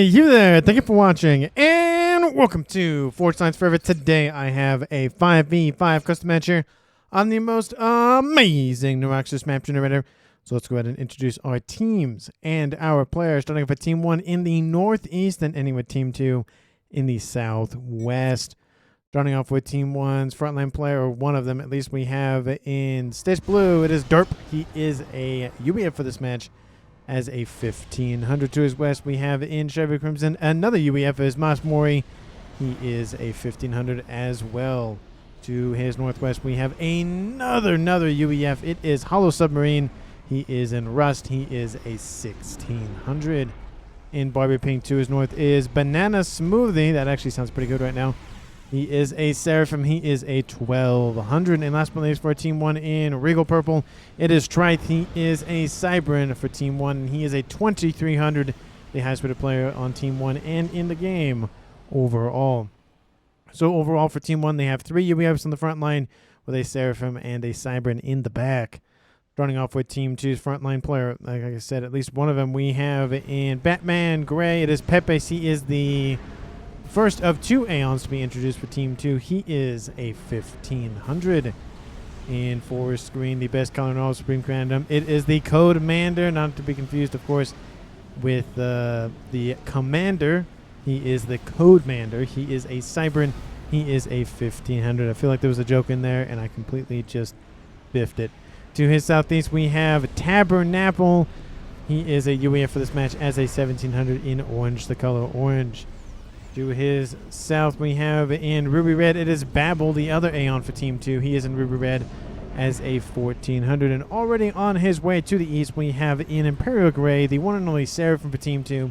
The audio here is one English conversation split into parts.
Hey, you there. Thank you for watching, and welcome to Forge Science Forever. Today, I have a 5v5 custom match here on the most amazing Neuroxis map generator. So let's go ahead and introduce our teams and our players, starting off with Team 1 in the northeast and ending with Team 2 in the southwest. Starting off with Team 1's frontline player, or one of them at least, we have in Stitch Blue, it is Derp. He is a UEF for this match as a 1500. To his west, we have in Chevy Crimson another UEF is Mas Mori. He is a 1500 as well. To his northwest, we have another UEF. It is Hollow Submarine. He is in Rust. He is a 1600. In Barbie Pink to his north is Banana Smoothie. That actually sounds pretty good right now. He is a Seraphim. He is a 1200. And last but not least for Team 1 in Regal Purple, it is Trith. He is a Cybran for Team 1. He is a 2300, the highest rated player on Team 1 and in the game overall. So overall for Team 1, they have 3 UEFs on the front line with a Seraphim and a Cybran in the back. Starting off with Team 2's frontline player, like I said, at least one of them we have in Batman Gray. It is Pepe. He is the first of 2 Aeons to be introduced for Team 2. He is a 1500. In Forest Green, the best color in all of Supreme Random, it is the Codemander, not to be confused, of course, with the Commander. He is the Codemander. He is a Cybran. He is a 1500. I feel like there was a joke in there, and I completely just biffed it. To his southeast, we have Tabernacle. He is a UEF for this match as a 1700 in orange, the color orange. To his south, we have in Ruby Red, it is Babel, the other Aeon for Team 2. He is in Ruby Red as a 1400. And already on his way to the east, we have in Imperial Gray, the one and only Seraphim for Team 2.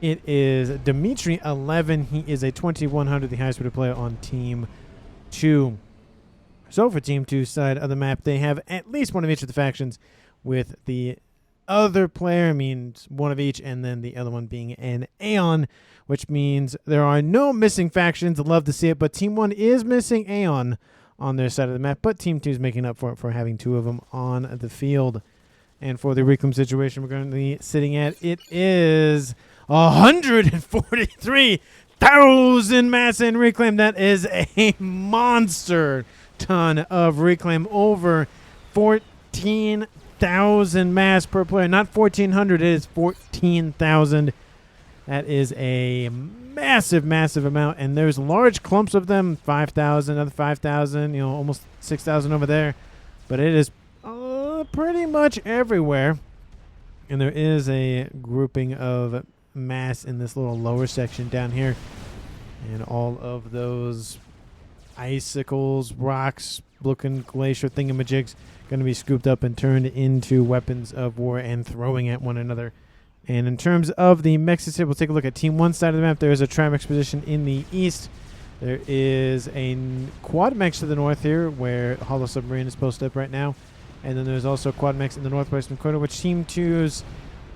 It is Dimitri 11. He is a 2100, the highest rated player on Team 2. So for Team 2's side of the map, they have at least one of each of the factions with the other player, means one of each, and then the other one being an Aeon, which means there are no missing factions. I'd love to see it, but Team 1 is missing Aeon on their side of the map, but Team 2 is making up for it for having 2 of them on the field. And for the reclaim situation we're going to be sitting at, it is 143,000 mass in reclaim. That is a monster ton of reclaim, over 14,000 mass per player. Not 1,400, it is 14,000. That is a massive amount, and there's large clumps of them, 5,000, another 5,000, you know, almost 6,000 over there. But it is pretty much everywhere. And there is a grouping of mass in this little lower section down here. And all of those icicles, rocks, looking glacier thingamajigs going to be scooped up and turned into weapons of war and throwing at one another. And in terms of the mexes here, we'll take a look at Team 1 side of the map. There is a Trimex position in the east. There is a quad mex to the north here, where Hollow Submarine is posted up right now. And then there's also a quad mex in the northwestern corner, which Team 2's,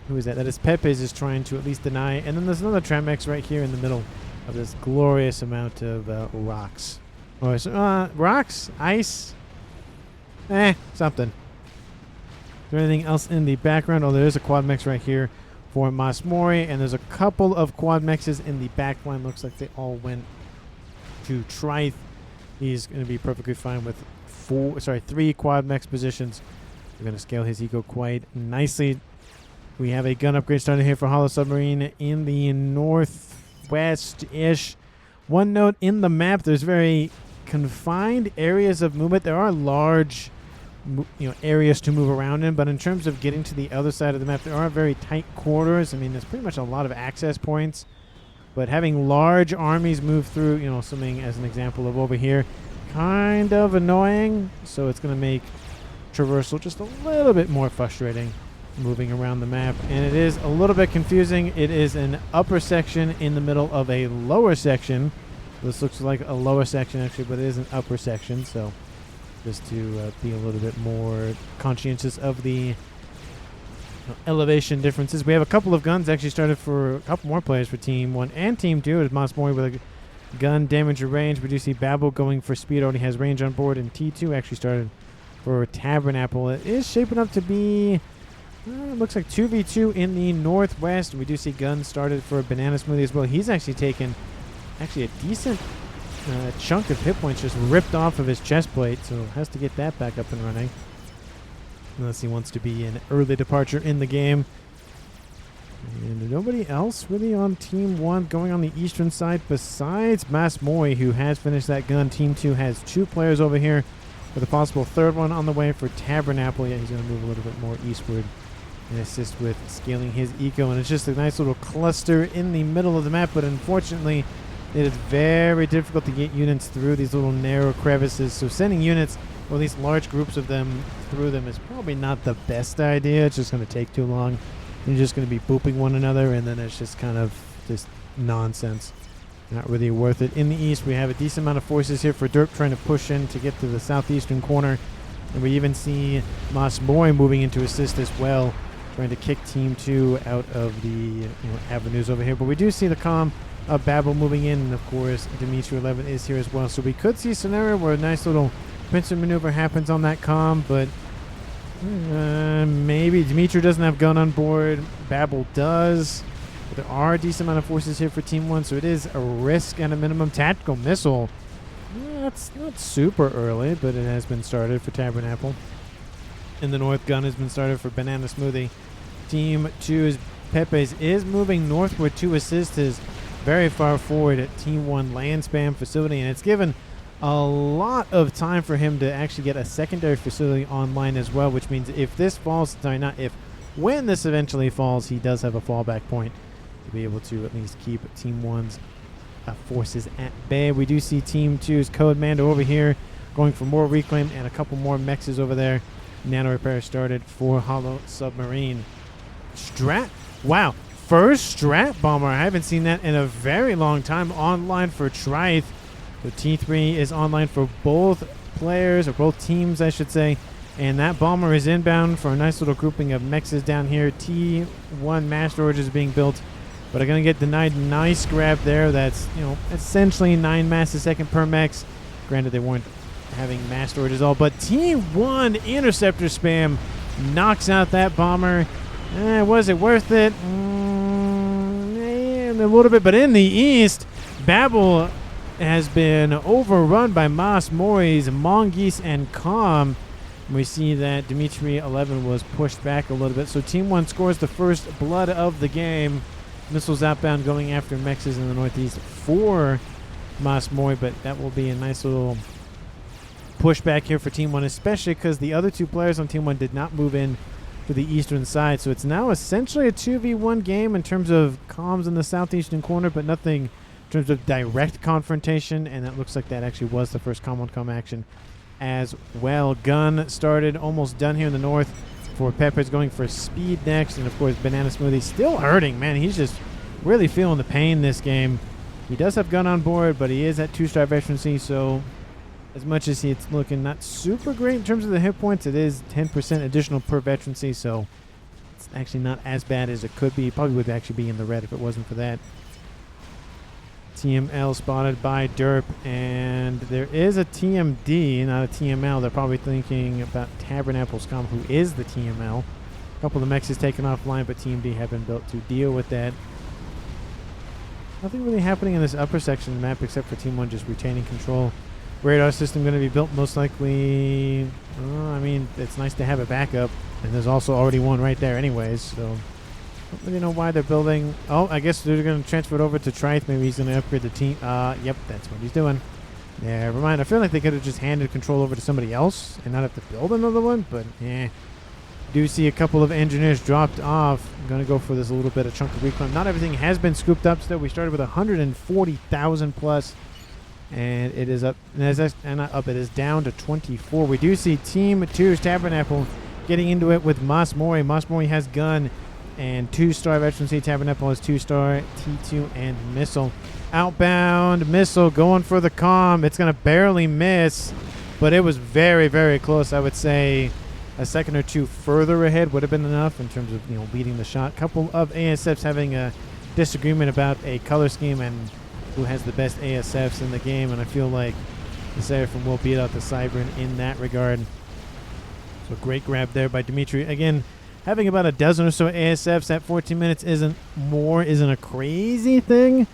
who is that? That is Pepe's, is trying to at least deny. And then there's another Trimex right here in the middle of this glorious amount of rocks. Oh, rocks? Ice? Something. Is there anything else in the background? Oh, there is a quad mex right here for Mas Mori, and there's a couple of quad mexes in the back line. Looks like they all went to Trith. He's going to be perfectly fine with 3 quad mex positions. We're going to scale his eco quite nicely. We have a gun upgrade starting here for Hollow Submarine in the northwest-ish. One note in the map, there's very confined areas of movement. There are large areas to move around in, but in terms of getting to the other side of the map, there are very tight quarters. I mean, there's pretty much a lot of access points, but having large armies move through, something as an example of over here, kind of annoying. So it's going to make traversal just a little bit more frustrating moving around the map, and it is a little bit confusing. It is an upper section in the middle of a lower section. This looks like a lower section actually, but it is an upper section, so just to be a little bit more conscientious of the elevation differences. We have a couple of guns actually started for a couple more players for Team 1 and Team 2. It's Mas Mori with a gun, damage, or range. We do see Babel going for speed, already has range on board, and T2 actually started for Tabernacle. It is shaping up to be Looks like 2v2 in the northwest. We do see Gun started for Banana Smoothie as well. He's actually taken a decent chunk of hit points just ripped off of his chest plate, so has to get that back up and running. Unless he wants to be an early departure in the game. And nobody else really on Team 1 going on the eastern side besides Masmoy, who has finished that gun. Team 2 has 2 players over here with a possible third one on the way for Tabernacle. Yeah, he's going to move a little bit more eastward and assist with scaling his eco. And it's just a nice little cluster in the middle of the map, but unfortunately it is very difficult to get units through these little narrow crevices. So sending units, or at least large groups of them, through them is probably not the best idea. It's just going to take too long. You're just going to be booping one another, and then it's just kind of just nonsense. Not really worth it. In the east, we have a decent amount of forces here for Derp trying to push in to get to the southeastern corner. And we even see Masmoy moving in to assist as well, trying to kick Team 2 out of the avenues over here. But we do see the comm of Babel moving in, and of course, Dimitri 11 is here as well. So we could see a scenario where a nice little pincer maneuver happens on that comm, but maybe Dimitri doesn't have gun on board. Babel does. But there are a decent amount of forces here for Team 1, so it is a risk at a minimum. Tactical missile. That's not super early, but it has been started for Tabernacle. In the north, gun has been started for Banana Smoothie. Team 2's Pepe's is moving northward to assist his very far forward at Team 1 land spam facility, and it's given a lot of time for him to actually get a secondary facility online as well, which means if this falls, when this eventually falls, he does have a fallback point to be able to at least keep Team 1's forces at bay. We do see Team 2's Code Mando over here going for more reclaim and a couple more mexes over there. Nano repair started for Hollow Submarine. Wow, first strat bomber. I haven't seen that in a very long time online for Trith. So T3 is online for both players, or both teams, I should say. And that bomber is inbound for a nice little grouping of mexes down here. T1 mass storage is being built, but I'm going to get denied. Nice grab there. That's, essentially 9 mass a second per mex. Granted, they weren't having mass storage at all, but T1 interceptor spam knocks out that bomber. Was it worth it? A little bit, but in the east, Babel has been overrun by Masmoy's Mongoose and Calm. We see that Dimitri 11 was pushed back a little bit. So Team 1 scores the first blood of the game. Missiles outbound going after mexes in the northeast for Masmoy, but that will be a nice little pushback here for Team 1, especially because the other 2 players on Team 1 did not move in to the eastern side. So it's now essentially a 2v1 game in terms of comms in the southeastern corner, but nothing in terms of direct confrontation, and that looks like that actually was the first comm-on-comm action as well. Gun started, almost done here in the north for Pepper's going for speed next, and of course Banana Smoothie still hurting, man. He's just really feeling the pain this game. He does have gun on board, but he is at 2-star veterancy, so as much as it's looking not super great in terms of the hit points, it is 10% additional per veterancy, so it's actually not as bad as it could be. Probably would actually be in the red if it wasn't for that. TML spotted by Derp, and there is a TMD, not a TML. They're probably thinking about Tabernacle's comm, who is the TML. A couple of the mechs is taken offline, but TMD have been built to deal with that. Nothing really happening in this upper section of the map except for Team 1 just retaining control. Radar system going to be built most likely. I mean, it's nice to have a backup, and there's also already one right there anyways, so don't really know why they're building. Oh, I guess they're going to transfer it over to Trith. Maybe he's going to upgrade the team. Yep, that's what he's doing. Never mind. I feel like they could have just handed control over to somebody else and not have to build another one, but do see a couple of engineers dropped off. I'm going to go for this a little bit of chunk of reclaim. Not everything has been scooped up still. We started with 140,000 plus, and it is up. It is down to 24. We do see Team 2's Tabernacle getting into it with Masmoy. Masmoy has gun and 2-star veterancy. Tabernacle has 2-star T2 and missile. Outbound missile going for the comm. It's going to barely miss, but it was very, very close. I would say a second or two further ahead would have been enough in terms of leading the shot. Couple of ASFs having a disagreement about a color scheme and who has the best ASFs in the game, and I feel like the Seraphim will beat out the Cybern in that regard. So great grab there by Dimitri. Again, Having about a dozen or so ASFs at 14 minutes isn't a crazy thing.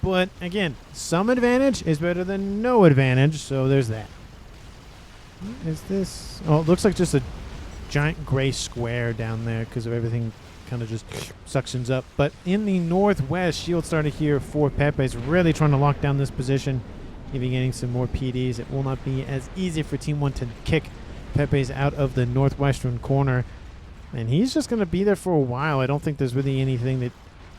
But again, some advantage is better than no advantage, so there's that. What is this? Oh, it looks like just a giant gray square down there because of everything kind of just suctions up. But in the northwest, shield started here for Pepe's, really trying to lock down this position, even getting some more PDs. It will not be as easy for Team 1 to kick Pepe's out of the northwestern corner. And he's just going to be there for a while. I don't think there's really anything that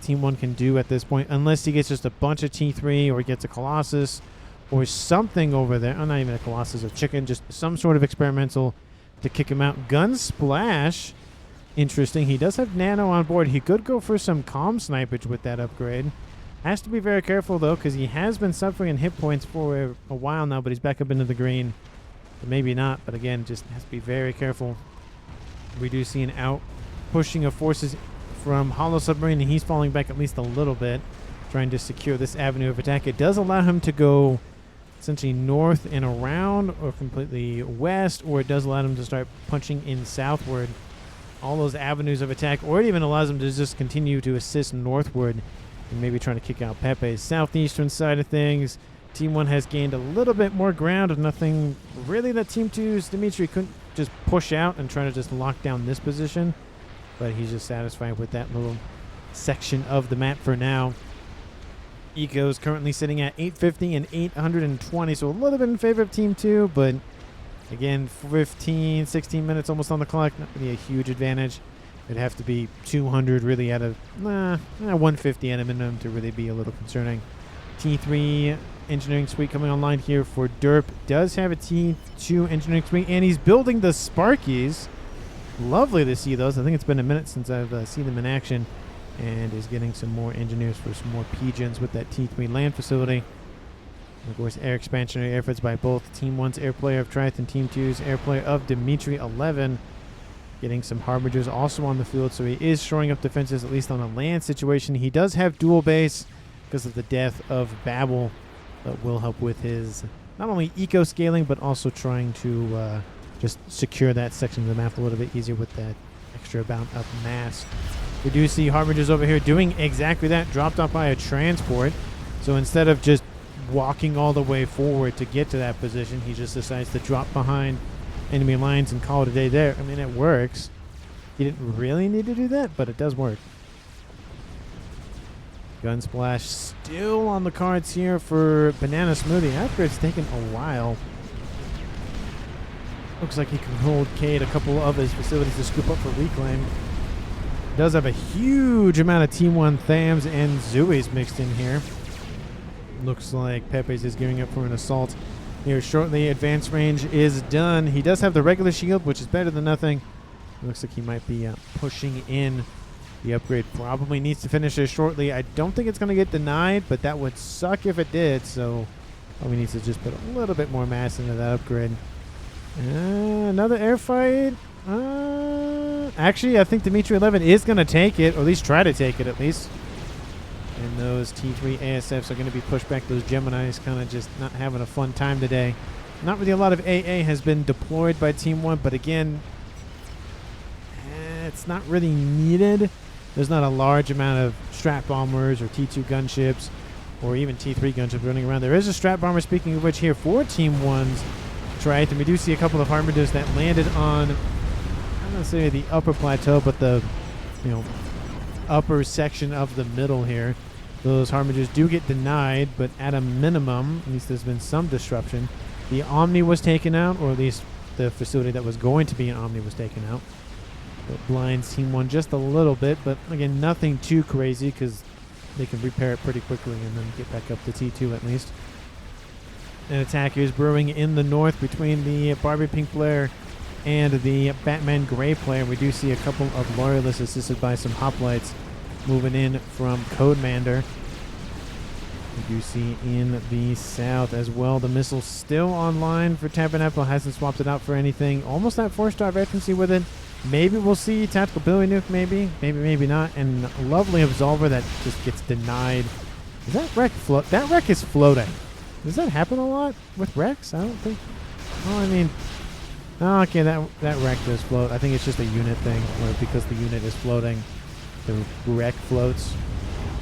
Team 1 can do at this point, unless he gets just a bunch of T3 or gets a Colossus or something over there. Oh, not even a Colossus, a chicken, just some sort of experimental to kick him out. Gun Splash, interesting. He does have Nano on board. He could go for some calm snipage with that upgrade. Has to be very careful, though, because he has been suffering in hit points for a while now, but he's back up into the green. But maybe not, but again, just has to be very careful. We do see an out pushing of forces from Hollow Submarine, and he's falling back at least a little bit, trying to secure this avenue of attack. It does allow him to go essentially north and around, or completely west, or it does allow him to start punching in southward. All those avenues of attack, or it even allows him to just continue to assist northward and maybe trying to kick out Pepe's southeastern side of things. Team 1 has gained a little bit more ground. Nothing really that Team 2's Dimitri couldn't just push out and try to just lock down this position, but he's just satisfied with that little section of the map for now. Eco is currently sitting at 850 and 820, so a little bit in favor of Team 2, but again, 15, 16 minutes almost on the clock, not really a huge advantage. It'd have to be 200 really out of, 150 at a minimum to really be a little concerning. T3 engineering suite coming online here for Derp. Does have a T2 engineering suite, and he's building the Sparkies. Lovely to see those. I think it's been a minute since I've seen them in action. And is getting some more engineers for some more PGens with that T3 land facility. And of course, air expansionary efforts by both Team 1's air player of Trith and Team 2's air player of Dimitri 11. Getting some Harbingers also on the field, so he is shoring up defenses, at least on a land situation. He does have dual base because of the death of Babel. That will help with his not only eco scaling, but also trying to just secure that section of the map a little bit easier with that extra amount of mass. We do see Harbingers over here doing exactly that, dropped off by a transport. So instead of just walking all the way forward to get to that position, he just decides to drop behind enemy lines and call it a day there. I mean, it works. He didn't really need to do that, but it does work. Gun Splash still on the cards here for Banana Smoothie. After it's taken a while. Looks like he can hold Cade a couple of his facilities to scoop up for reclaim. Does have a huge amount of Team 1 Thams and Zooies mixed in here. Looks like Pepe's is gearing up for an assault here shortly. Advanced range is done. He does have the regular shield, which is better than nothing. Looks like he might be pushing in. The upgrade probably needs to finish this shortly. I don't think it's going to get denied, but that would suck if it did. So probably needs to just put a little bit more mass into that upgrade. Another air fight. Actually, I think Dimitri 11 is going to take it, or at least try to take it at least. And those T3 ASFs are going to be pushed back. Those Geminis kind of just not having a fun time today. Not really a lot of AA has been deployed by Team 1, but again, it's not really needed. There's not a large amount of strat bombers or T2 gunships or even T3 gunships running around. There is a strat bomber, speaking of which, here for Team 1's Trith, and we do see a couple of Harbingers that landed on, I'm going to say the upper plateau, but the upper section of the middle here. Those Harbingers do get denied, but at a minimum, at least there's been some disruption. The Omni was taken out, or at least the facility that was going to be an Omni was taken out. It blinds Team 1 just a little bit, but again, nothing too crazy because they can repair it pretty quickly and then get back up to T2 at least. An attack is brewing in the north between the Barbie Pink player and the Batman Gray player. We do see a couple of Loyalists assisted by some hoplites moving in from Codemander. We do see in the south as well the missile still online for Tabernacle. Hasn't swapped it out for anything. Almost at 4-star veterancy with it. Maybe we'll see Tactical Billy Nuke, maybe not. And lovely Absolver that just gets denied. Is that wreck float? That wreck is floating. Does that happen a lot with wrecks? I don't think. Well, I mean, Oh, okay, that wreck does float. I think it's just a unit thing, where because the unit is floating, the wreck floats.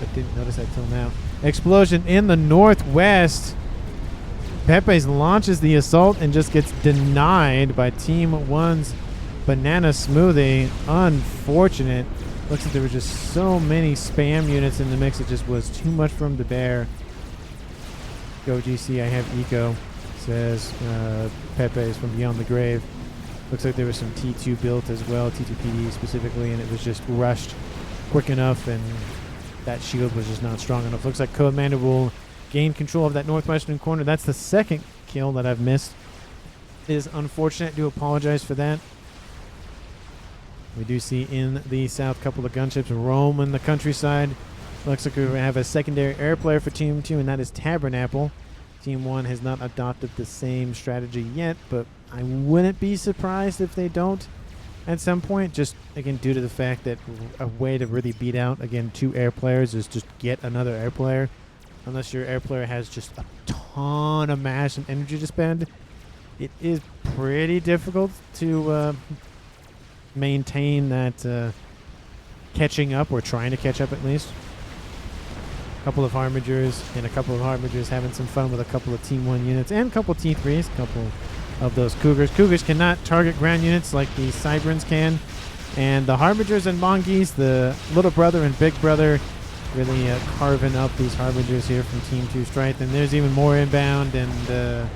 But didn't notice that till now. Explosion in the northwest. Pepe's launches the assault and just gets denied by Team 1's Banana Smoothie. Unfortunate. Looks like there were just so many spam units in the mix. It just was too much for him to bear. Go GC, I have Eco, says Pepe is from Beyond the Grave. Looks like there was some T2 built as well, T2 PD specifically, and it was just rushed quick enough, and that shield was just not strong enough. Looks like Codemander will gain control of that northwestern corner. That's the second kill that I've missed. It is unfortunate. I do apologize for that. We do see in the south a couple of gunships roaming the countryside. Looks like we have a secondary air player for Team 2, and that is Tabernacle. Team 1 has not adopted the same strategy yet, but I wouldn't be surprised if they don't at some point, just, again, due to the fact that a way to really beat out, again, 2 air players is just get another air player. Unless your air player has just a ton of mass and energy to spend, it is pretty difficult to maintain that catching up, or trying to catch up at least. A couple of Harmagers and a couple of Harmagers having some fun with a couple of Team 1 units and a couple of T3s, a couple of those Cougars. Cougars cannot target ground units like the Cyberns can. And the Harbingers and Mongeese, the little brother and big brother, really carving up these Harbingers here from Team 2 Strike. And there's even more inbound, and yeah,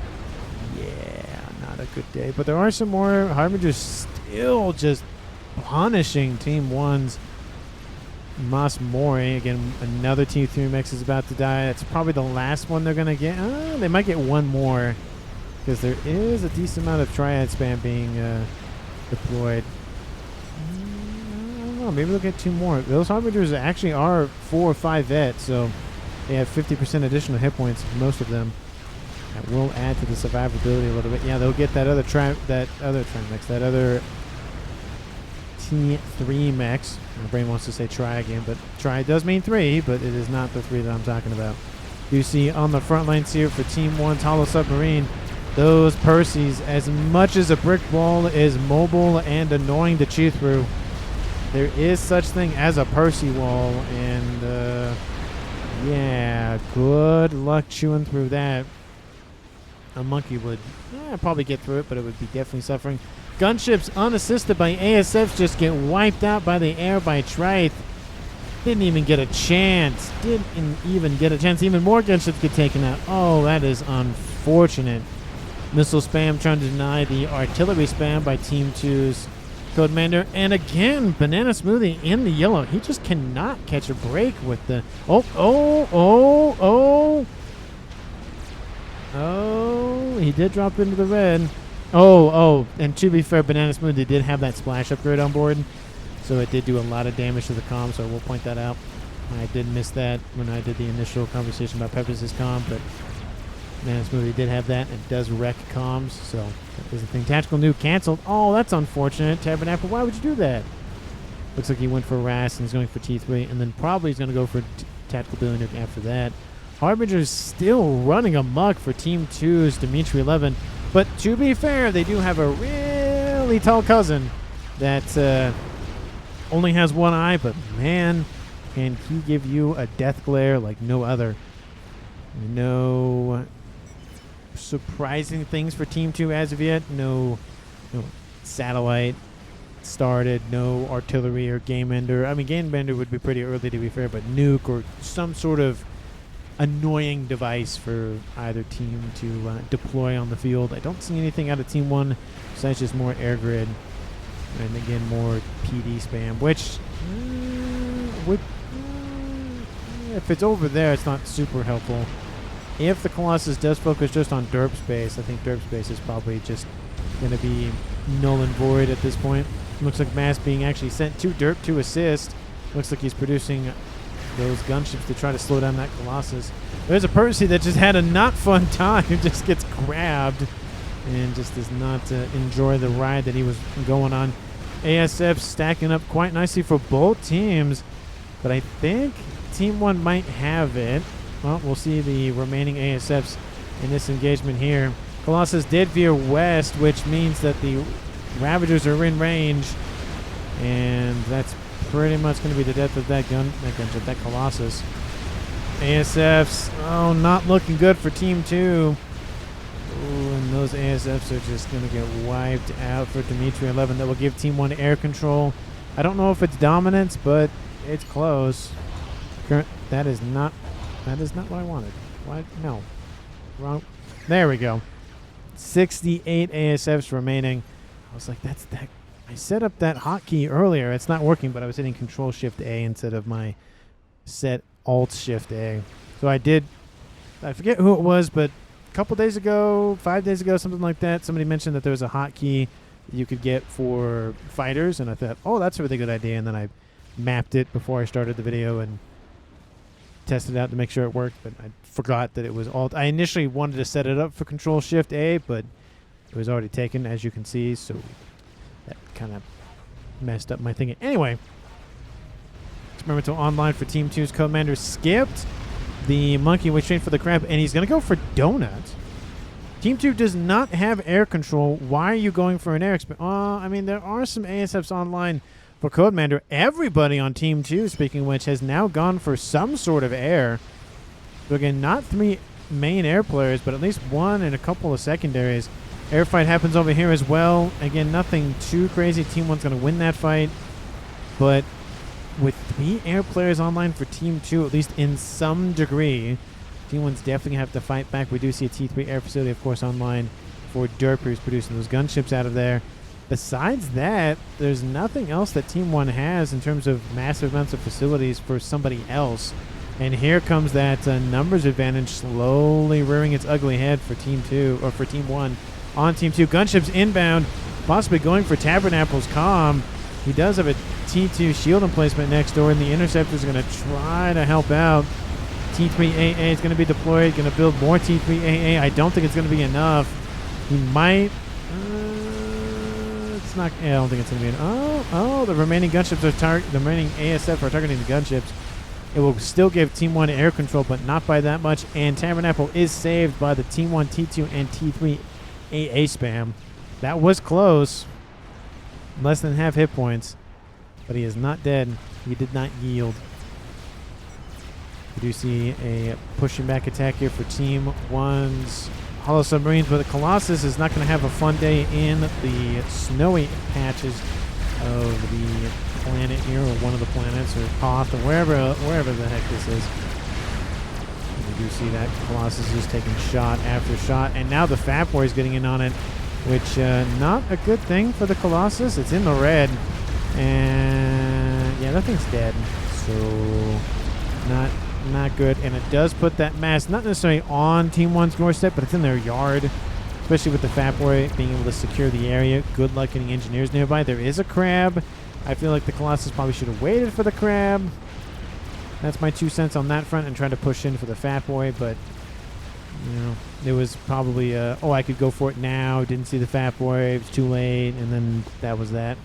not a good day. But there are some more Harbingers still just punishing Team 1's Mas Mori. Again, another T3 mix is about to die. That's probably the last one they're going to get. They might get one more, because there is a decent amount of Triad spam being deployed. I don't know. Maybe they'll get 2 more. Those Harbingers actually are 4 or 5 vet, so they have 50% additional hit points, most of them. That will add to the survivability a little bit. Yeah, they'll get that other T3 mechs. My brain wants to say try again, but try does mean 3, but it is not the 3 that I'm talking about. You see on the front lines here for Team 1's Hollow Submarine, those Percys, as much as a brick wall is mobile and annoying to chew through, there is such thing as a Percy wall, and yeah, good luck chewing through that. A monkey would probably get through it, but it would be definitely suffering. Gunships unassisted by ASFs just get wiped out by the air by Trite. Didn't even get a chance. Even more gunships get taken out. Oh, that is unfortunate. Missile spam trying to deny the artillery spam by Team 2's Codemander. And again, Banana Smoothie in the yellow. He just cannot catch a break with the... Oh, he did drop into the red. And to be fair, Banana Smoothie did have that splash upgrade on board, so it did do a lot of damage to the comm, so I will point that out. I did miss that when I did the initial conversation about Pepper's comm, but Banana Smoothie did have that, and it does wreck comms, so that is the thing. Tactical Nuke canceled. Oh, that's unfortunate. Tabernacle, why would you do that? Looks like he went for Ras, and he's going for T3, and then probably he's going to go for Tactical Billy Nuke after that. Harbinger's still running amok for Team 2's Dimitri 11. But to be fair, they do have a really tall cousin that only has one eye, but man, can he give you a death glare like no other. No surprising things for Team 2 as of yet. No satellite started, no artillery or game ender. I mean, game ender would be pretty early, to be fair, but nuke or some sort of annoying device for either team to deploy on the field. I don't see anything out of Team 1 besides just more air grid and again more PD spam, which if it's over there, it's not super helpful. If the Colossus does focus just on derp space, I think derp space is probably just going to be null and void at this point. Looks like Mass being actually sent to derp to assist. Looks like he's producing those gunships to try to slow down that Colossus. There's a Percy that just had a not fun time, just gets grabbed and just does not enjoy the ride that he was going on. ASF stacking up quite nicely for both teams, but I think Team 1 might have it. Well, we'll see the remaining ASFs in this engagement here. Colossus did veer west, which means that the Ravagers are in range, and that's pretty much going to be the death of that gunship, that Colossus. ASFs, oh, not looking good for Team 2. Ooh, and those ASFs are just going to get wiped out for Dimitri 11. That will give Team 1 air control. I don't know if it's dominance, but it's close. That is not what I wanted. What? No. Wrong. There we go. 68 ASFs remaining. I was like, that's that. I set up that hotkey earlier. It's not working, but I was hitting Control-Shift-A instead of my set Alt-Shift-A. So I forget who it was, but a couple days ago, 5 days ago, something like that, somebody mentioned that there was a hotkey you could get for fighters, and I thought, oh, that's a really good idea, and then I mapped it before I started the video and tested it out to make sure it worked, but I forgot that it was Alt. I initially wanted to set it up for Control-Shift-A, but it was already taken, as you can see, so that kind of messed up my thinking. Anyway, experimental online for Team 2's Commander skipped the monkey, which trained for the crab, and he's going to go for donut. Team 2 does not have air control. Why are you going for an air I mean, there are some ASFs online for Codemander. Everybody on Team 2, speaking of which, has now gone for some sort of air. So again, not 3 main air players, but at least 1 and a couple of secondaries. Air fight happens over here as well. Again, nothing too crazy. Team 1's going to win that fight. But with 3 air players online for Team 2, at least in some degree, Team 1's definitely going to have to fight back. We do see a T3 air facility, of course, online for Derp, who's producing those gunships out of there. Besides that, there's nothing else that Team 1 has in terms of massive amounts of facilities for somebody else. And here comes that numbers advantage slowly rearing its ugly head for Team 2, or for Team 1 on Team 2. Gunships inbound, possibly going for Tabernacle's comm. He does have a T2 shield emplacement next door, and the Interceptor's going to try to help out. T3AA is going to be deployed, going to build more T3AA. I don't think it's going to be enough. He might... it's not... I don't think it's going to be enough. Oh, the remaining gunships are the remaining ASF are targeting the gunships. It will still give Team 1 air control, but not by that much. And Tabernacle is saved by the Team 1, T2, and T3 AA spam. That was close. Less than half hit points. But he is not dead. He did not yield. We do see a pushing back attack here for Team 1's Hollow Submarines, but the Colossus is not going to have a fun day in the snowy patches of the planet here, or one of the planets, or Hoth, or wherever the heck this is. We do see that Colossus is taking shot after shot, and now the FAF Boy is getting in on it, which not a good thing for the Colossus. It's in the red, and yeah, that thing's dead. So not good, and it does put that mass not necessarily on Team 1's doorstep, but it's in their yard, especially with the FAF Boy being able to secure the area. Good luck getting engineers nearby. There is a crab. I feel like the Colossus probably should have waited for the crab. That's my 2 cents on that front, and trying to push in for the FAF Boy, but you know, there was probably oh, I could go for it now. Didn't see the FAF Boy. It was too late, and then that was that.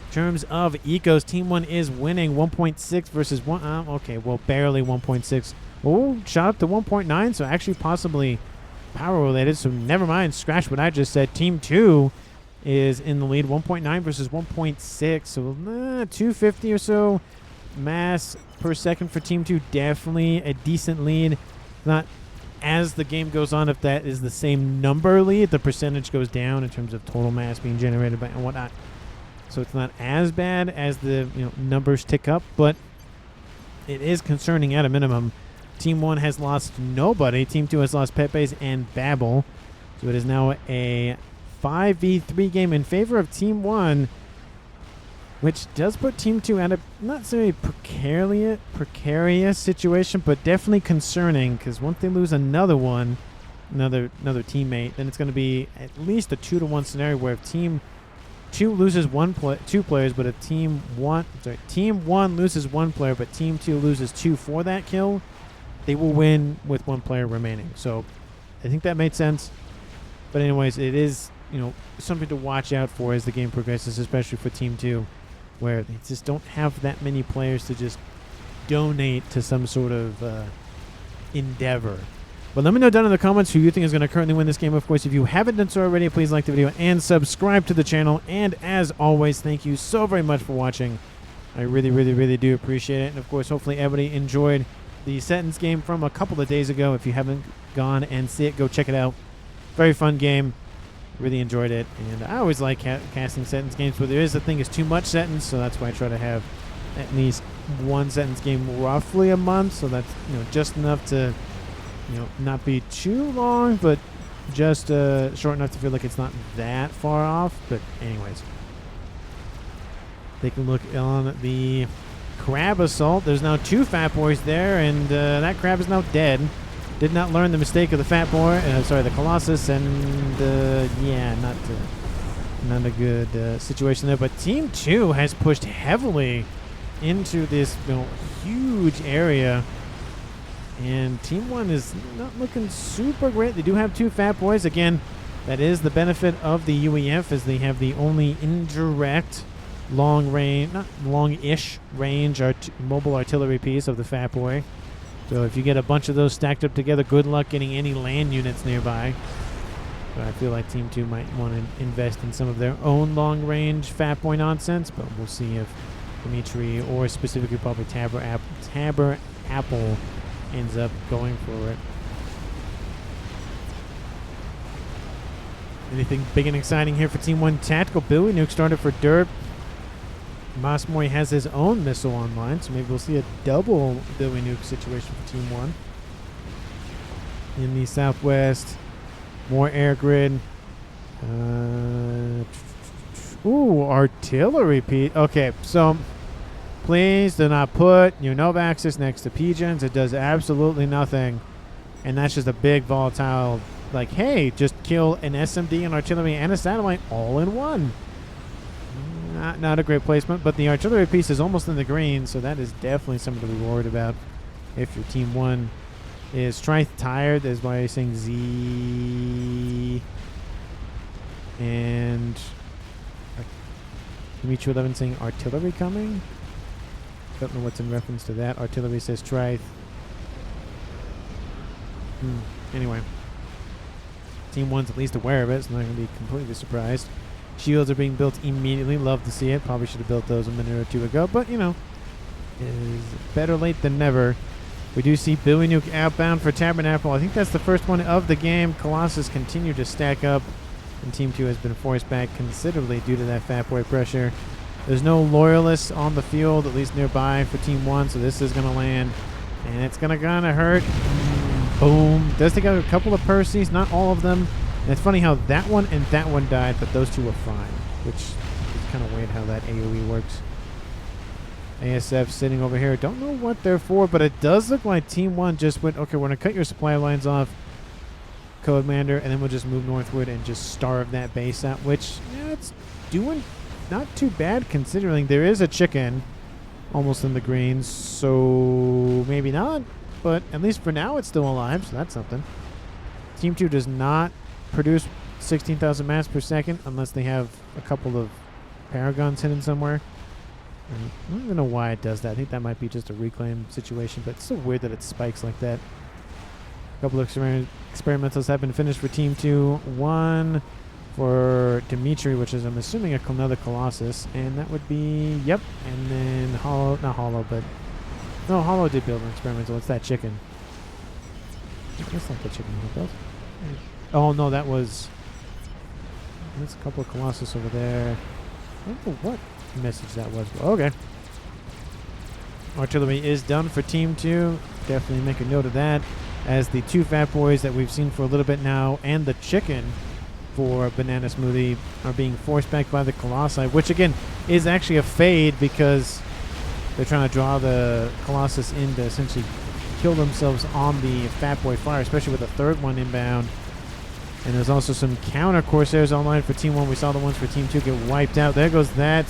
In terms of ecos, Team 1 is winning 1.6 versus 1. Okay, well, barely 1.6. Oh, shot up to 1.9, so actually possibly power related. So never mind, scratch what I just said. Team 2 is in the lead, 1.9 versus 1.6. So 250 or so mass per second for Team 2. Definitely a decent lead. Not as the game goes on, if that is the same number lead, the percentage goes down in terms of total mass being generated by and whatnot. So it's not as bad as the numbers tick up, but it is concerning at a minimum. Team 1 has lost nobody. Team 2 has lost Pepe's and Babel. So it is now a 5v3 game in favor of Team 1, which does put Team 2 at a not necessarily precarious situation, but definitely concerning, because once they lose another teammate, then it's going to be at least a 2-to-1 scenario where if Team 2 loses 2 players, but if Team 1 loses 1 player, but Team 2 loses 2 for that kill, they will win with 1 player remaining. So I think that made sense. But anyways, it is something to watch out for as the game progresses, especially for Team 2, where they just don't have that many players to just donate to some sort of endeavor. But let me know down in the comments who you think is going to currently win this game. Of course, if you haven't done so already, please like the video and subscribe to the channel. And as always, thank you so very much for watching. I really, really, really do appreciate it. And of course, hopefully everybody enjoyed the sentence game from a couple of days ago. If you haven't gone and see it, go check it out. Very fun game. Really enjoyed it. And I always like casting sentence games, but there is a thing is too much sentence, so that's why I try to have at least one sentence game roughly a month. So that's, you know, just enough to, you know, not be too long, but just short enough to feel like it's not that far off. But anyways, take a look on the crab assault. There's now 2 fat boys there, and that crab is now dead. Did not learn the mistake of the fat boy, the Colossus, and yeah, not a good situation there. But Team 2 has pushed heavily into this, you know, huge area, and Team 1 is not looking super great. They do have 2 fat boys. Again, that is the benefit of the UEF, as they have the only indirect long range, not long-ish range, mobile artillery piece of the fat boy. So if you get a bunch of those stacked up together, good luck getting any land units nearby. But I feel like Team 2 might want to invest in some of their own long-range fat boy nonsense, but we'll see if Dimitri, or specifically probably Taber Apple, ends up going for it. Anything big and exciting here for Team 1? Tactical Billy Nuke started for Derp. Masmori has his own missile online, so maybe we'll see a double Billy Nuke situation for Team 1. In the southwest, more air grid. Ooh, artillery piece. Okay, so please do not put your Novaxis next to Pigeons. It does absolutely nothing. And that's just a big volatile, like, hey, just kill an SMD, an artillery, and a satellite all in one. Not a great placement, but the artillery piece is almost in the green, so that is definitely something to be worried about if your Team 1 is tired. That's why I'm saying Z. And Dimitri 11 saying artillery coming. Don't know what's in reference to that. Artillery says Trith. Anyway, Team 1's at least aware of it, so I'm not going to be completely surprised. Shields are being built immediately. Love to see it. Probably should have built those a minute or two ago, but, you know, it is better late than never. We do see Billy Nuke outbound for Tabernacle. I think that's the first one of the game. Colossus continue to stack up, and Team 2 has been forced back considerably due to that fat boy pressure. There's no loyalists on the field, at least nearby, for Team 1, so this is going to land, and it's going to kind of hurt. Boom. Does take out a couple of Percys, not all of them. And it's funny how that one and that one died, but those 2 were fine, which is kind of weird how that AoE works. ASF sitting over here. Don't know what they're for, but it does look like Team 1 just went, okay, we're going to cut your supply lines off, Codemander, and then we'll just move northward and just starve that base out, which, yeah, it's doing not too bad considering there is a chicken almost in the green, so maybe not, but at least for now it's still alive, so that's something. Team 2 does not produce 16,000 mass per second unless they have a couple of Paragons hidden somewhere. And I don't even know why it does that. I think that might be just a reclaim situation, but it's so weird that it spikes like that. A couple of experimentals have been finished for Team 2. One for Dimitri, which is, I'm assuming, another Colossus, and that would be, yep, and then Hollow, not Hollow, but, no, Hollow did build an experimental. It's that chicken. That's not the chicken he built. Oh, no, that was, there's a couple of Colossus over there. I don't know what message that was. Okay. Artillery is done for Team 2. Definitely make a note of that, as the 2 fat boys that we've seen for a little bit now and the chicken for Banana Smoothie are being forced back by the Colossi, which again is actually a fade because they're trying to draw the Colossus in to essentially kill themselves on the fat boy fire, especially with the 3rd one inbound. And there's also some counter Corsairs online for Team 1. We saw the ones for Team 2 get wiped out. There goes that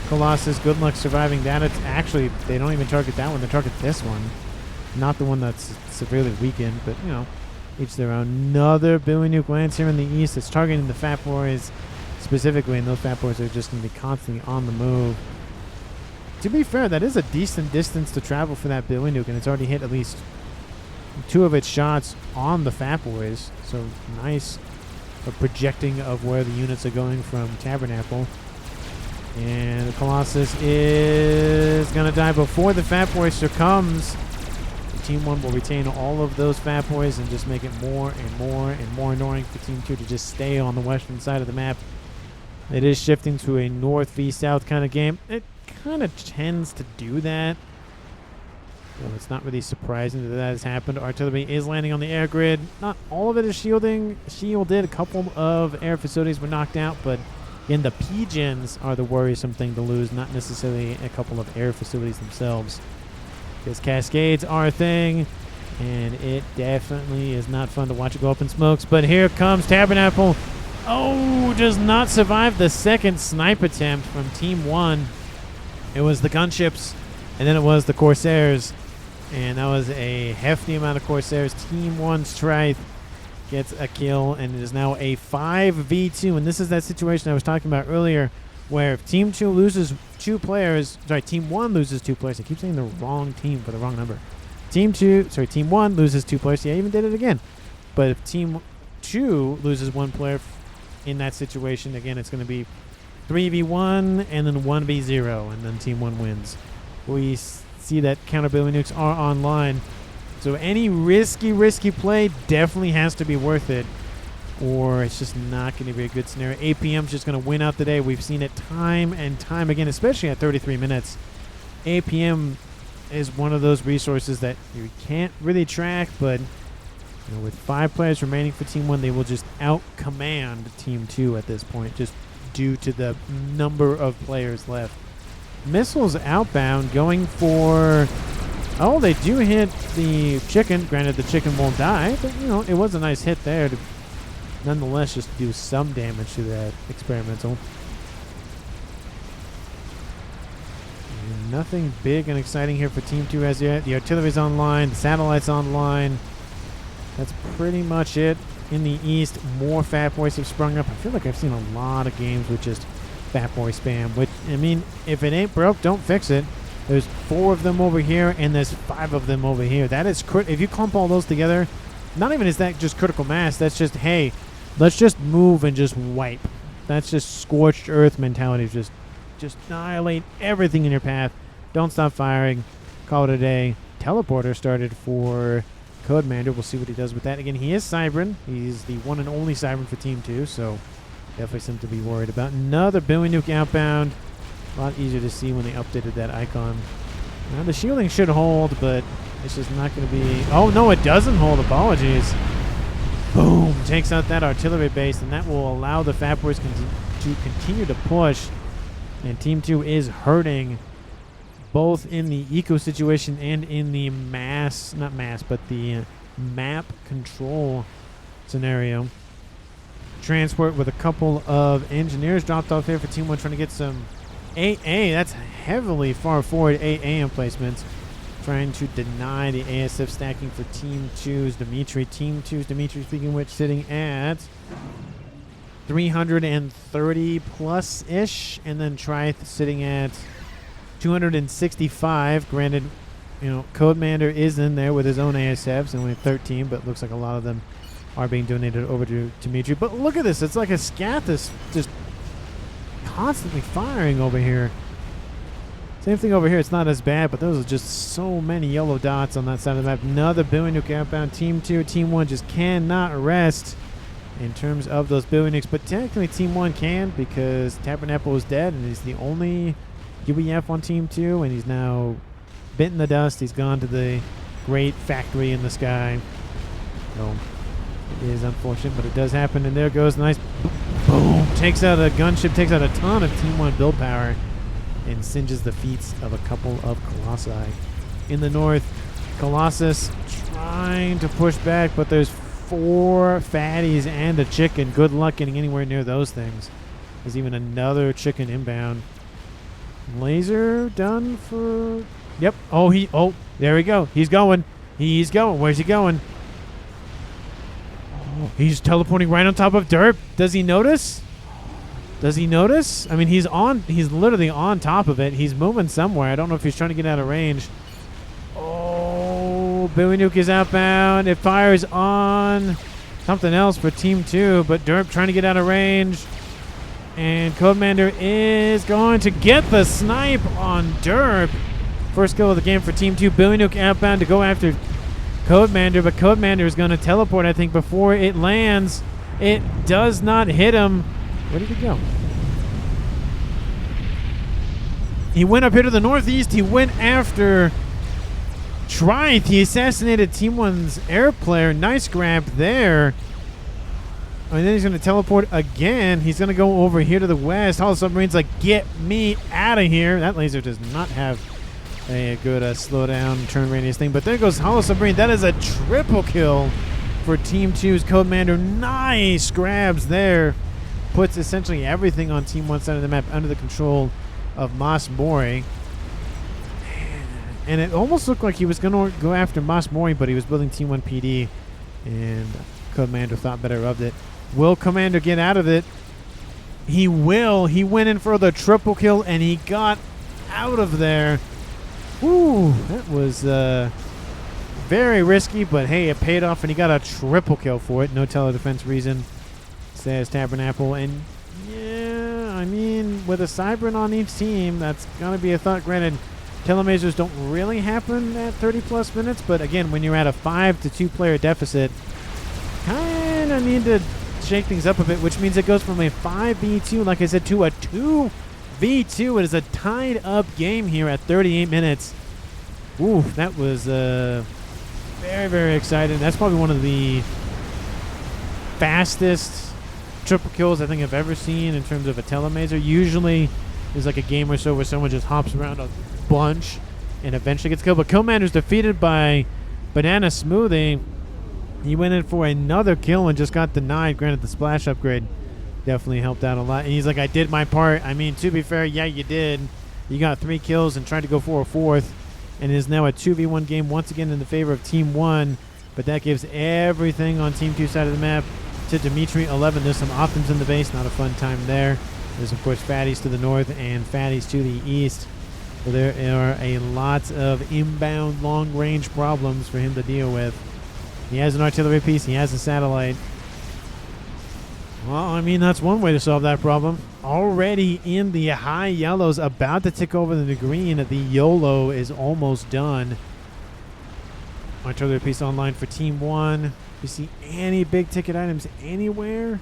Colossus. Good luck surviving that. It's actually, they don't even target that one. They target this one. Not the one that's severely weakened, but, you know, each their own. Another Billy Nuke lands here in the east. It's targeting the fat boys specifically, and those fat boys are just going to be constantly on the move. To be fair, that is a decent distance to travel for that Billy Nuke, and it's already hit at least 2 of its shots on the Fat Boys. So nice projecting of where the units are going from Tabernacle. And Colossus is going to die before the Fat Boy succumbs. Team 1 will retain all of those Fat Boys and just make it more and more and more annoying for Team 2 to just stay on the western side of the map. It is shifting to a north v south kind of game. It kind of tends to do that. So it's not really surprising that has happened. Artillery is landing on the air grid. Not all of it is shielded. A couple of air facilities were knocked out, but again, the Pigeons are the worrisome thing to lose, not necessarily a couple of air facilities themselves. Because Cascades are a thing, and it definitely is not fun to watch it go up in smokes. But here comes Tabernacle. Oh, does not survive the second snipe attempt from Team 1. It was the gunships, and then it was the Corsairs. And that was a hefty amount of Corsairs. Team 1's Trith gets a kill, and it is now a 5v2. And this is that situation I was talking about earlier, where if Team 2 loses 2 players, Team 1 loses 2 players. I keep saying the wrong team for the wrong number. Team 1 loses 2 players. Yeah, I even did it again. But if Team 2 loses 1 player in that situation, again, it's going to be 3v1 and then 1v0, and then Team 1 wins. We see that counter-billy nukes are online. So any risky play definitely has to be worth it, or it's just not going to be a good scenario. APM's just going to win out the day. We've seen it time and time again, especially at 33 minutes. APM is one of those resources that you can't really track, but with 5 players remaining for Team 1, they will just out-command Team 2 at this point, just due to the number of players left. Missiles outbound going for... Oh, they do hit the chicken. Granted, the chicken won't die, but, it was a nice hit there to nonetheless just do some damage to that experimental. And nothing big and exciting here for Team 2 as yet. The artillery's online. The satellite's online. That's pretty much it. In the east, more Fat Boys have sprung up. I feel like I've seen a lot of games with just Fat Boy spam, which, if it ain't broke, don't fix it. There's 4 of them over here, and there's 5 of them over here. That is if you clump all those together, not even is that just critical mass. That's just, hey, let's just move and just wipe. That's just scorched earth mentality. Just annihilate everything in your path. Don't stop firing. Call it a day. Teleporter started for Codemander. We'll see what he does with that. Again, he is Cybran. He's the one and only Cybran for Team 2, so definitely something to be worried about. Another Billy Nuke outbound. A lot easier to see when they updated that icon. Now the shielding should hold, but it's just not going to be... Oh, no, it doesn't hold. Apologies. Boom. Takes out that artillery base, and that will allow the Fat Boys to continue to push. And Team 2 is hurting both in the eco situation and in the the map control scenario. Transport with a couple of engineers dropped off here for Team 1 trying to get some AA. That's heavily far forward AA emplacements. Trying to deny the ASF stacking for Team 2's Dimitri. Team 2's Dimitri, speaking of which, sitting at 330 plus-ish. And then Trith sitting at 265. Granted, Codemander is in there with his own ASFs, and only 13, but it looks like a lot of them are being donated over to Dimitri. But look at this. It's like a scat that's just constantly firing over here. Same thing over here. It's not as bad, but those are just so many yellow dots on that side of the map. Another Billy Nuke outbound. Team 2, Team 1 just cannot rest in terms of those Billy Nukes. But technically Team 1 can, because Tabernacle is dead, and he's the only UEF on Team 2, and he's now bitten the dust. He's gone to the great factory in the sky. So it is unfortunate, but it does happen. And there goes nice boom. Takes out a gunship, takes out a ton of Team 1 build power, and singes the feet of a couple of Colossi. In the north, Colossus trying to push back, but there's 4 fatties and a chicken. Good luck getting anywhere near those things. There's even another chicken inbound. Laser done for... Yep. Oh, there we go. He's going. Where's he going? Oh, he's teleporting right on top of Derp. Does he notice? I mean, he's literally on top of it. He's moving somewhere. I don't know if he's trying to get out of range. Oh, Billy Nuke is outbound. It fires on something else for Team 2, but Derp trying to get out of range. And Codemander is going to get the snipe on Derp. First kill of the game for Team 2. Billy Nuke outbound to go after Codemander, but Codemander is going to teleport, I think, before it lands. It does not hit him. Where did he go? He went up here to the northeast. He went after Trith. He assassinated Team 1's air player. Nice grab there. And then he's going to teleport again. He's going to go over here to the west. Hollow Submarine's like, get me out of here. That laser does not have a good slowdown turn radius thing. But there goes Hollow Submarine. That is a triple kill for Team 2's Codemander. Nice grabs there. Puts essentially everything on Team 1's side of the map under the control of Mas Mori. And it almost looked like he was going to go after Mas Mori, but he was building Team 1 PD. And Codemander thought better of it. Will Commander get out of it? He will. He went in for the triple kill, and he got out of there. Woo, that was very risky, but hey, it paid off, and he got a triple kill for it. No tele-defense reason, says Tabernacle. And yeah, I mean, with a Cybran on each team, that's going to be a thought. Granted, telemasers don't really happen at 30-plus minutes, but again, when you're at a 5 to 2 player deficit, kind of need to shake things up a bit, which means it goes from a 5v2, like I said, to a 2v2. It is a tied up game here at 38 minutes. Ooh, that was very, very exciting. That's probably one of the fastest triple kills I think I've ever seen in terms of a telemaser. Usually there's like a game or so where someone just hops around a bunch and eventually gets killed. But Commander's defeated by Banana Smoothie. He went in for another kill and just got denied. Granted, the splash upgrade definitely helped out a lot. And he's like, I did my part. I mean, to be fair, yeah, you did. You got 3 kills and tried to go for a 4th. And it is now a 2v1 game once again in the favor of Team 1. But that gives everything on Team 2 side of the map to Dimitri 11. There's some Optims in the base. Not a fun time there. There's, of course, Fatties to the north and Fatties to the east. So there are a lot of inbound long-range problems for him to deal with. He has an artillery piece. He has a satellite. Well, I mean, that's one way to solve that problem. Already in the high yellows, about to tick over the green. The YOLO is almost done. Artillery piece online for Team 1. You see any big ticket items anywhere?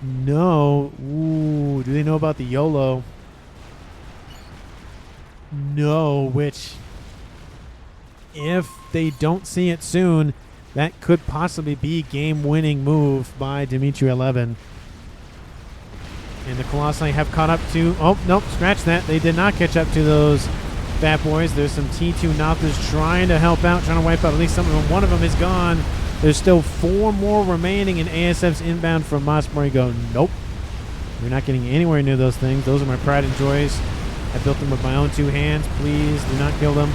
No. Ooh, do they know about the YOLO? No, which, if they don't see it soon, that could possibly be game-winning move by Dimitri 11. And the Colossi have caught up to... Oh, nope, scratch that. They did not catch up to those Fat Boys. There's some T2 Nothers trying to help out, trying to wipe out at least some of them. One of them is gone. There's still 4 more remaining, and ASF's inbound from Mossbury go, nope. You're not getting anywhere near those things. Those are my pride and joys. I built them with my own 2 hands. Please do not kill them.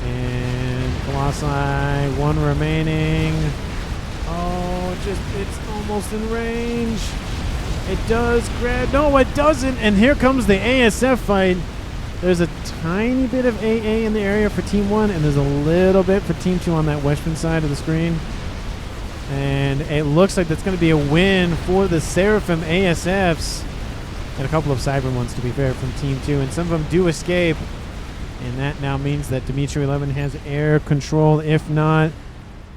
And Colossi, 1 remaining. Oh, it's almost in range. It does grab. No, it doesn't. And here comes the ASF fight. There's a tiny bit of AA in the area for Team 1, and there's a little bit for Team 2 on that western side of the screen. And it looks like that's going to be a win for the Seraphim ASFs. And a couple of Cyber ones, to be fair, from Team 2. And some of them do escape. And that now means that Dimitri 11 has air control. If not,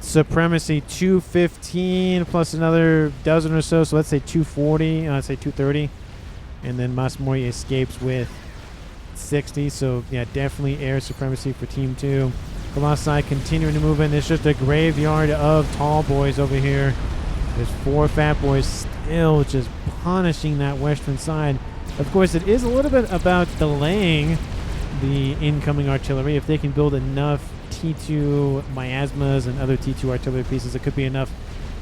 Supremacy 215 plus another dozen or so. So let's say 240. Let's say 230. And then Masmori escapes with 60. So, yeah, definitely air supremacy for Team 2. Colossi continuing to move in. It's just a graveyard of tall boys over here. There's 4 Fat Boys still just punishing that western side. Of course, it is a little bit about delaying the incoming artillery. If they can build enough T2 miasmas and other T2 artillery pieces, it could be enough.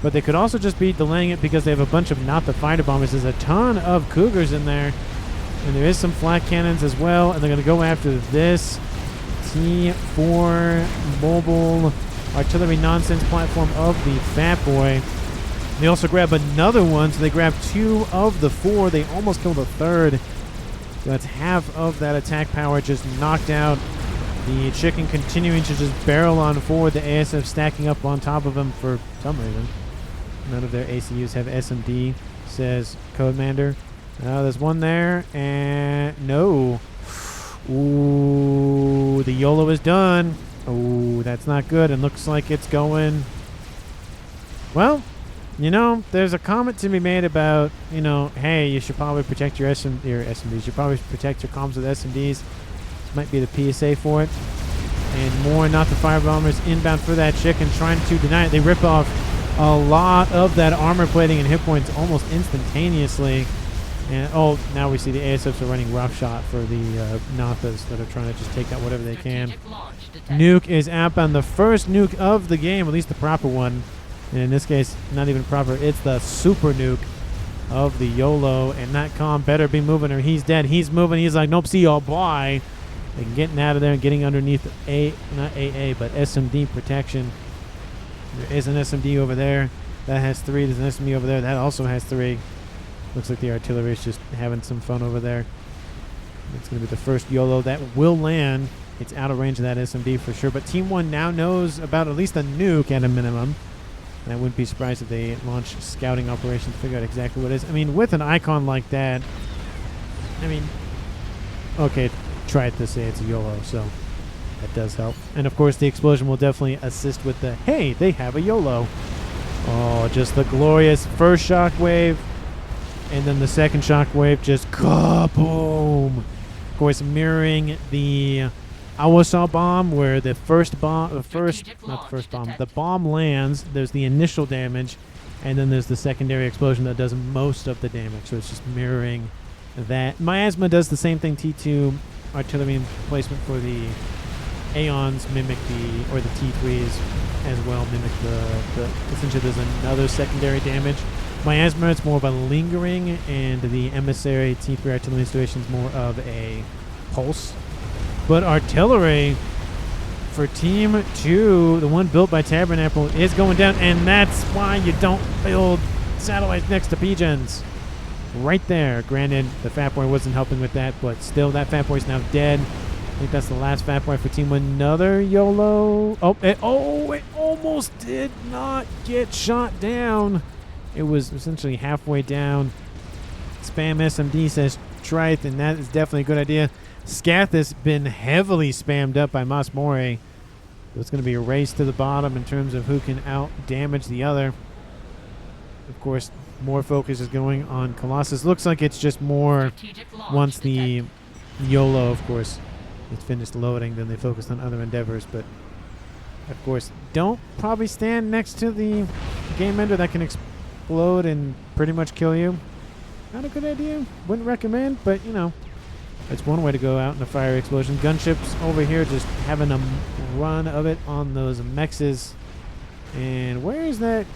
But they could also just be delaying it because they have a bunch of not the fighter bombers. There's a ton of Cougars in there. And there is some flak cannons as well. And they're going to go after this T4 mobile artillery nonsense platform of the Fat Boy. They also grab another one, so they grab 2 of the 4. They almost killed a 3rd. So that's half of that attack power just knocked out The chicken continuing to just barrel on forward. The ASF stacking up on top of him for some reason. None of their ACUs have SMD, says Codemander. There's one there, and no. Ooh, the YOLO is done. Ooh, that's not good, and looks like it's going. Well, you know, there's a comment to be made about, you know, hey, you should probably protect your SMDs. You should probably protect your comms with SMDs. This might be the PSA for it. And more not the firebombers inbound for that chicken, trying to deny it. They rip off a lot of that armor plating and hit points almost instantaneously. And oh, now we see the ASFs are running roughshot for the Nathas that are trying to just take out whatever they can. Nuke is up on the first nuke of the game, at least the proper one. And in this case, not even proper, it's the super nuke of the YOLO. And that comm better be moving or he's dead. He's moving. He's like, nope, see y'all, bye. And getting out of there and getting underneath not AA, but SMD protection. There is an SMD over there. That has 3. There's an SMD over there. That also has 3. Looks like the artillery is just having some fun over there. It's going to be the first YOLO that will land. It's out of range of that SMD for sure. But Team 1 now knows about at least a nuke at a minimum. And I wouldn't be surprised if they launch scouting operations to figure out exactly what it is. I mean, with an icon like that, I mean, okay, try it to say it's a YOLO, so that does help. And of course, the explosion will definitely assist with the, hey, they have a YOLO. Oh, just the glorious first shockwave. And then the second shockwave just kaboom. Of course, mirroring the Awasaw bomb, where the the bomb lands. There's the initial damage, and then there's the secondary explosion that does most of the damage. So it's just mirroring that. Miasma does the same thing. T2 artillery placement for the Aeons mimic the T3s as well, mimic the essentially there's another secondary damage. Miasma, it's more of a lingering, and the emissary T3 artillery installation is more of a pulse. But artillery for Team 2, the one built by Tabernacle, is going down, and that's why you don't build satellites next to PGens. Right there. Granted, the Fat Boy wasn't helping with that, but still, that Fat Boy's now dead. I think that's the last Fat Boy for Team 1. Another YOLO. It almost did not get shot down. It was essentially halfway down. Spam SMD, says Trite, and that is definitely a good idea. Scath has been heavily spammed up by Mas More. So it's going to be a race to the bottom in terms of who can out-damage the other. Of course, more focus is going on Colossus. Looks like it's just more once the YOLO, of course, is finished loading, then they focused on other endeavors. But, of course, don't probably stand next to the game ender that can explode and pretty much kill you. Not a good idea. Wouldn't recommend, but, you know, it's one way to go out in a fire explosion. Gunships over here just having a run of it on those mexes. And where is that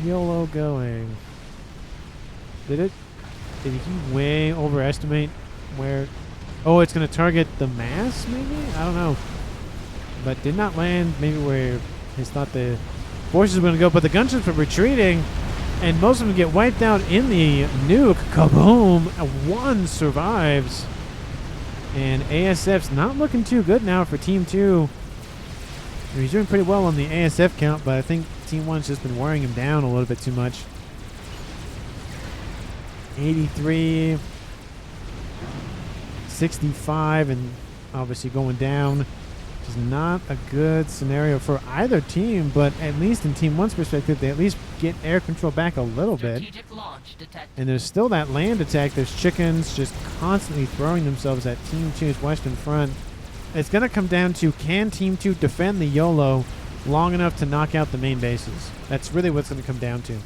YOLO going? Did he way overestimate where? Oh, it's going to target the mass, maybe? I don't know. But did not land maybe where he thought the forces were going to go. But the gunships are retreating, and most of them get wiped out in the nuke. Kaboom! One survives. And ASF's not looking too good now for Team 2. He's doing pretty well on the ASF count, but I think Team 1's just been wearing him down a little bit too much. 83, 65, and obviously going down. Which is not a good scenario for either team, but at least in Team 1's perspective, they at least get air control back a little bit. And there's still that land attack. There's chickens just constantly throwing themselves at Team 2's western front. It's going to come down to, can Team 2 defend the YOLO long enough to knock out the main bases? That's really what's going to come down to.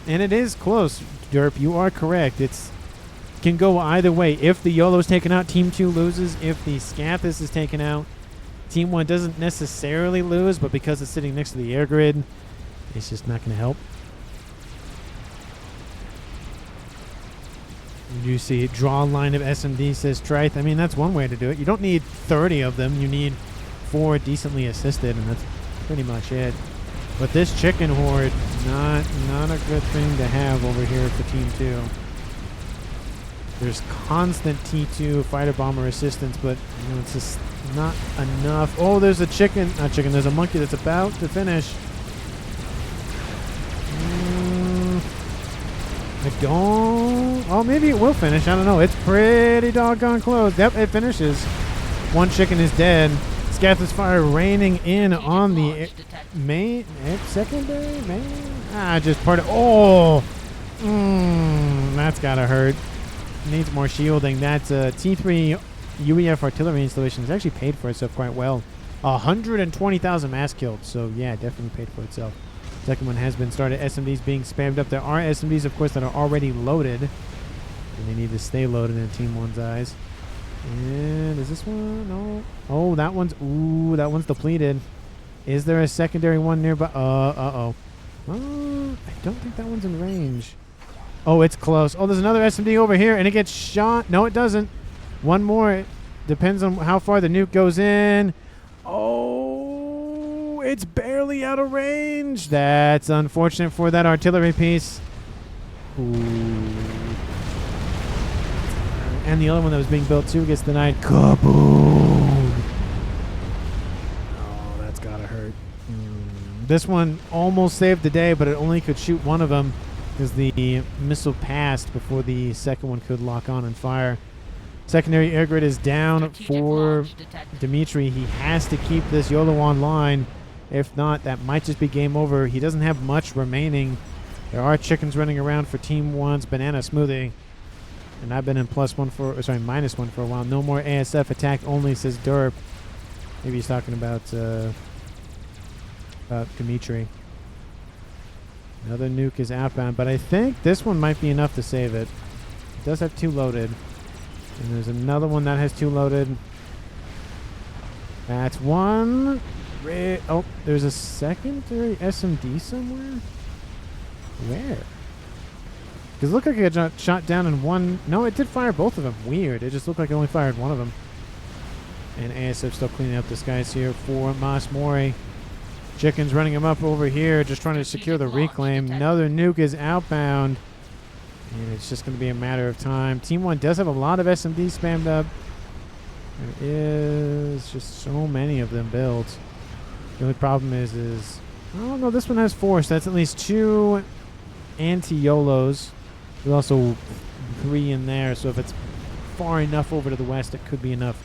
And it is close, Derp. You are correct. It can go either way. If the YOLO is taken out, Team 2 loses. If the Scathis is taken out, Team 1 doesn't necessarily lose, but because it's sitting next to the air grid, it's just not going to help. You see, draw a line of SMD, says Trite. I mean, that's one way to do it. You don't need 30 of them. You need 4 decently assisted, and that's pretty much it. But this chicken horde, not a good thing to have over here for Team 2. There's constant T2 fighter bomber assistance, but you know, it's just Not enough. Oh, there's a chicken. Not chicken. There's a monkey that's about to finish. I don't... Oh, maybe it will finish. I don't know. It's pretty doggone close. Yep, it finishes. One chicken is dead. Scathers fire raining in on the main... secondary? Main? Just part of... Oh! That's gotta hurt. Needs more shielding. That's a T3 UEF artillery installation. It's actually paid for itself quite well. 120,000 mass killed. So, yeah, definitely paid for itself. Second one has been started. SMDs being spammed up. There are SMDs, of course, that are already loaded. And they need to stay loaded in Team 1's eyes. And is this one? No. Oh, that one's... Ooh, that one's depleted. Is there a secondary one nearby? Uh-oh. I don't think that one's in range. Oh, it's close. Oh, there's another SMD over here, and it gets shot. No, it doesn't. One more. It depends on how far the nuke goes in. Oh, it's barely out of range. That's unfortunate for that artillery piece. Ooh. And the other one that was being built too gets denied. Kaboom! Oh, that's gotta hurt. This one almost saved the day, but it only could shoot one of them because the missile passed before the second one could lock on and fire. Secondary air grid is down for Dimitri. He has to keep this YOLO online. If not, that might just be game over. He doesn't have much remaining. There are chickens running around for Team 1's banana smoothie. And I've been in -1 for a while. No more ASF attack only, says Derp. Maybe he's talking about Dimitri. Another nuke is outbound, but I think this one might be enough to save it. It does have 2 loaded. And there's another one that has 2 loaded. That's one. Oh, there's a secondary SMD somewhere? Where? Because it looked like it got shot down in one. No, it did fire both of them. Weird. It just looked like it only fired one of them. And ASF still cleaning up the skies here for Mas Mori. Chickens running him up over here, just trying to secure the reclaim. Another nuke is outbound. And it's just going to be a matter of time. Team 1 does have a lot of SMDs spammed up. There is just so many of them built. The only problem is oh no, this one has 4, so that's at least 2 anti-YOLOs. There's also 3 in there, so if it's far enough over to the west, it could be enough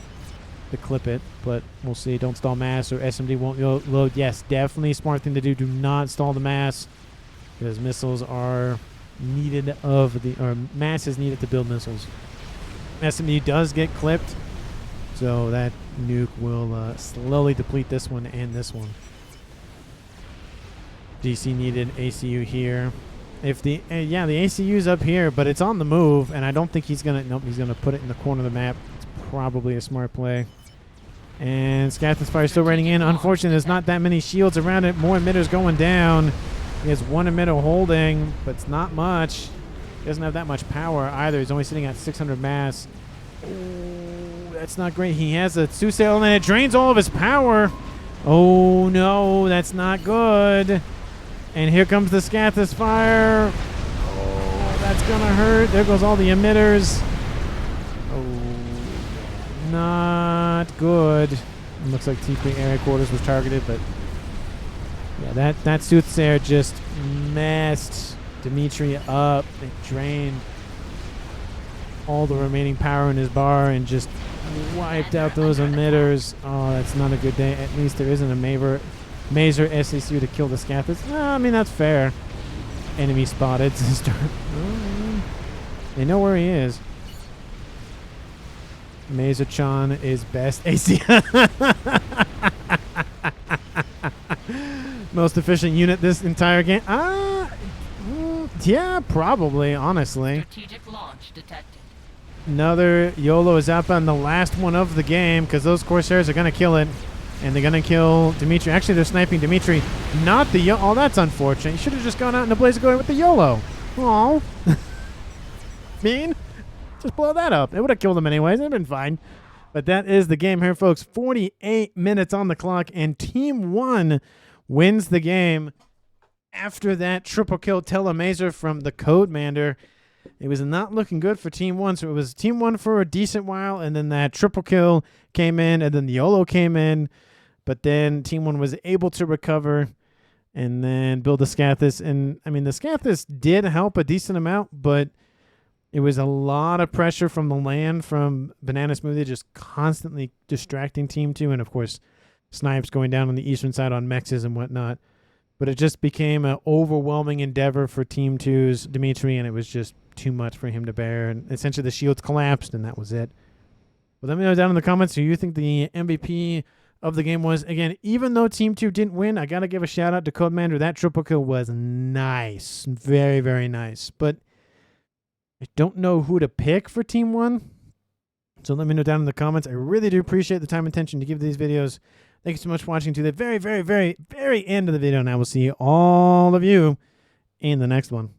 to clip it, but we'll see. Don't stall mass or SMD won't load. Yes, definitely a smart thing to do. Do not stall the mass because missiles are needed or mass is needed to build missiles. SMD does get clipped, so that nuke will slowly deplete this one and this one. DC needed ACU here. If the the ACU's up here, but it's on the move, and I don't think he's gonna. Nope, he's gonna put it in the corner of the map. It's probably a smart play. And Scathers fire still raining in. Unfortunately, there's not that many shields around it. More emitters going down. He has 1 emitter holding, but it's not much. He doesn't have that much power either. He's only sitting at 600 mass. Oh, that's not great. He has a Sussail, and it drains all of his power. Oh no, that's not good. And here comes the Scathers fire. Oh, that's gonna hurt. There goes all the emitters. Oh, not good. It looks like T3 area quarters was targeted, but yeah, that Soothsayer just messed Dimitri up. It drained all the remaining power in his bar and just wiped out those emitters. Oh, that's not a good day. At least there isn't a Mazer SACU to kill the Scathers. I mean, that's fair. Enemy spotted. They know where he is. Mazer-chan is best AC. Most efficient unit this entire game. Yeah, probably, honestly. Strategic launch detected. Another YOLO is outbound, the last one of the game, because those Corsairs are going to kill it. And they're going to kill Dimitri. Actually, they're sniping Dimitri, not the YOLO. Oh, that's unfortunate. You should have just gone out in the blaze of glory with the YOLO. Oh, mean. Just blow that up. It would have killed him anyways. It would have been fine. But that is the game here, folks. 48 minutes on the clock, and Team 1 wins the game after that triple kill telemazer from the Codemander. it was not looking good for Team 1. So it was Team 1 for a decent while, and then that triple kill came in, and then the YOLO came in. But then Team 1 was able to recover and then build the Scathis. And, I mean, the Scathis did help a decent amount, but it was a lot of pressure from the land from Banana Smoothie just constantly distracting Team 2. And, of course, snipes going down on the eastern side on mexes and whatnot. But it just became an overwhelming endeavor for Team 2's Dimitri, and it was just too much for him to bear. And essentially the shields collapsed, and that was it. But let me know down in the comments who you think the MVP of the game was. Again, even though Team 2 didn't win, I got to give a shout-out to Codemander. That triple kill was nice. Very, very nice. But I don't know who to pick for Team 1. So let me know down in the comments. I really do appreciate the time and attention to give these videos. Thank you so much for watching to the very, very, very, very end of the video, and I will see all of you in the next one.